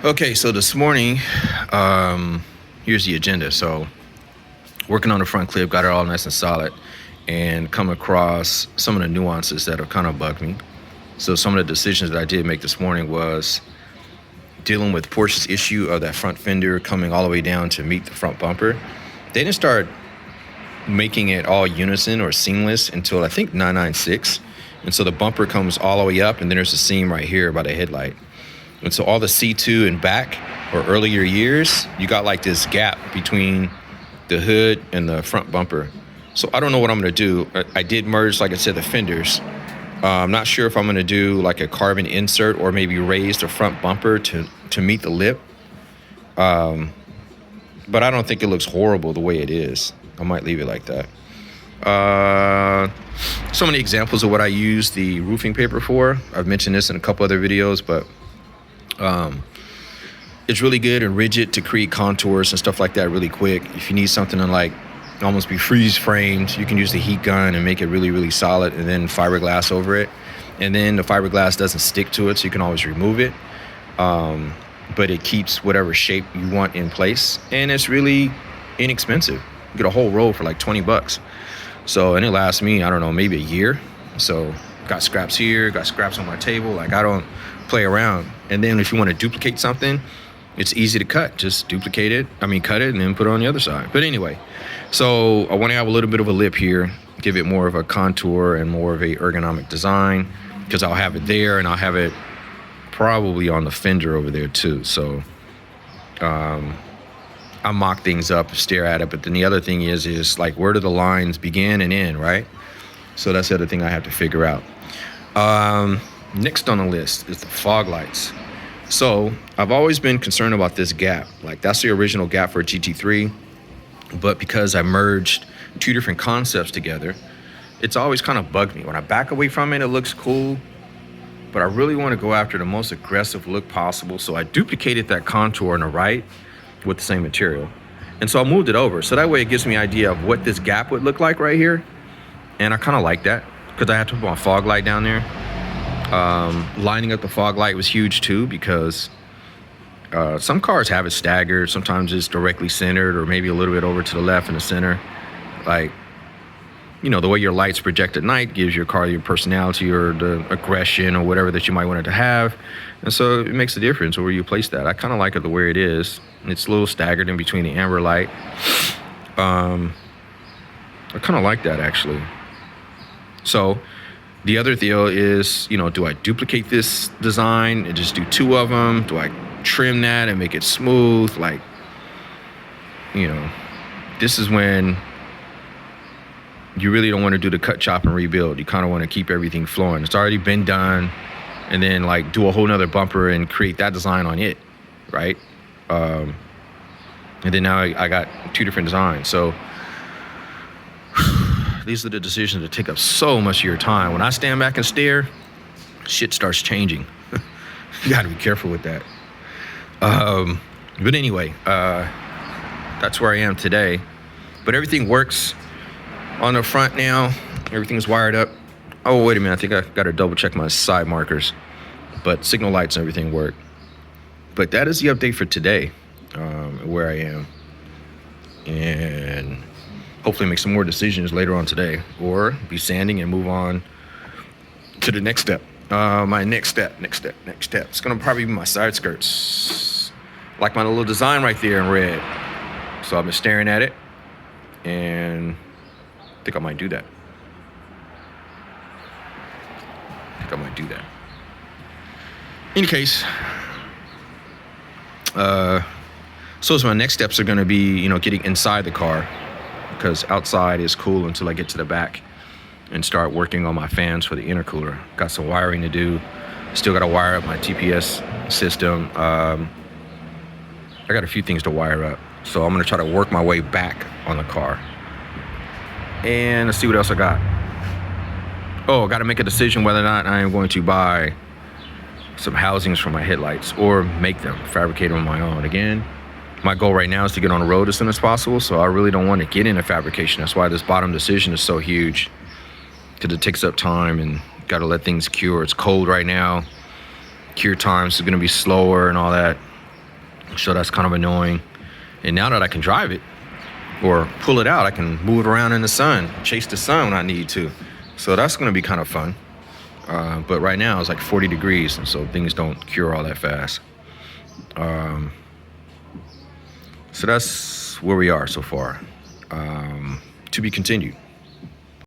Okay, so this morning, here's the agenda. So, working on the front clip, got it all nice and solid, and come across some of the nuances that have kind of bugged me. So, some of the decisions that I did make this morning was dealing with Porsche's issue of that front fender coming all the way down to meet the front bumper. They didn't start making it all unison or seamless until I think 996. And so the bumper comes all the way up, and then there's a seam right here by the headlight. And so all the C2 and back or earlier years, you got like this gap between the hood and the front bumper. So I don't know what I'm going to do. I did merge, like I said, the fenders. I'm not sure if I'm going to do like a carbon insert or maybe raise the front bumper to meet the lip. But I don't think it looks horrible the way it is. I might leave it like that. So many examples of what I use the roofing paper for. I've mentioned this in a couple other videos, but it's really good and rigid to create contours and stuff like that really quick. If you need something to like almost be freeze framed, you can use the heat gun and make it really, really solid, and then fiberglass over it. And then the fiberglass doesn't stick to it, so you can always remove it. But it keeps whatever shape you want in place, and it's really inexpensive. You get a whole roll for like 20 bucks. So, and it lasts me, I don't know, maybe a year. So got scraps here, got scraps on my table. Like, I don't play around. And then if you want to duplicate something, it's easy to cut. Just duplicate it. Cut it and then put it on the other side. But anyway, so I want to have a little bit of a lip here, give it more of a contour and more of a ergonomic design, because I'll have it there and I'll have it probably on the fender over there too. So I mock things up, stare at it. But then the other thing is like, where do the lines begin and end, right? So that's the other thing I have to figure out. Next on the list is the fog lights. So I've always been concerned about this gap. Like, that's the original gap for a GT3. But because I merged two different concepts together, it's always kind of bugged me. When I back away from it, it looks cool. But I really want to go after the most aggressive look possible. So I duplicated that contour on the right with the same material. And so I moved it over. So that way it gives me an idea of what this gap would look like right here. And I kind of like that because I had to put my fog light down there. Lining up the fog light was huge too, because some cars have it staggered. Sometimes it's directly centered or maybe a little bit over to the left in the center. Like, you know, the way your lights project at night gives your car your personality or the aggression or whatever that you might want it to have. And so it makes a difference where you place that. I kind of like it the way it is. It's a little staggered in between the amber light. I kind of like that, actually. So the other deal is, you know, do I duplicate this design and just do two of them? Do I trim that and make it smooth? Like, you know, this is when you really don't want to do the cut, chop, and rebuild. You kind of want to keep everything flowing. It's already been done, and then like do a whole nother bumper and create that design on it, right? And then now I got two different designs. So these are the decisions that take up so much of your time. When I stand back and stare, shit starts changing. You got to be careful with that. But anyway, that's where I am today. But everything works on the front now. Everything's wired up. Oh, wait a minute. I think I got to double check my side markers. But signal lights and everything work. But that is the update for today, where I am. And hopefully make some more decisions later on today, or be sanding and move on to the next step. My next step. It's gonna probably be my side skirts. Like my little design right there in red. So I've been staring at it, and I think I might do that. In any case, so my next steps are gonna be, you know, getting inside the car, because outside is cool until I get to the back and start working on my fans for the intercooler. Got some wiring to do. Still got to wire up my TPS system. I got a few things to wire up. So I'm going to try to work my way back on the car. And let's see what else I got. Oh, I got to make a decision whether or not I am going to buy some housings for my headlights or make them, fabricate them on my own. Again, my goal right now is to get on the road as soon as possible, so I really don't want to get into fabrication. That's why this bottom decision is so huge, because it takes up time and got to let things cure. It's cold right now. Cure times is going to be slower and all that. So that's kind of annoying. And now that I can drive it or pull it out, I can move it around in the sun, chase the sun when I need to. So that's going to be kind of fun. But right now it's like 40 degrees, and so things don't cure all that fast. So that's where we are so far. To be continued.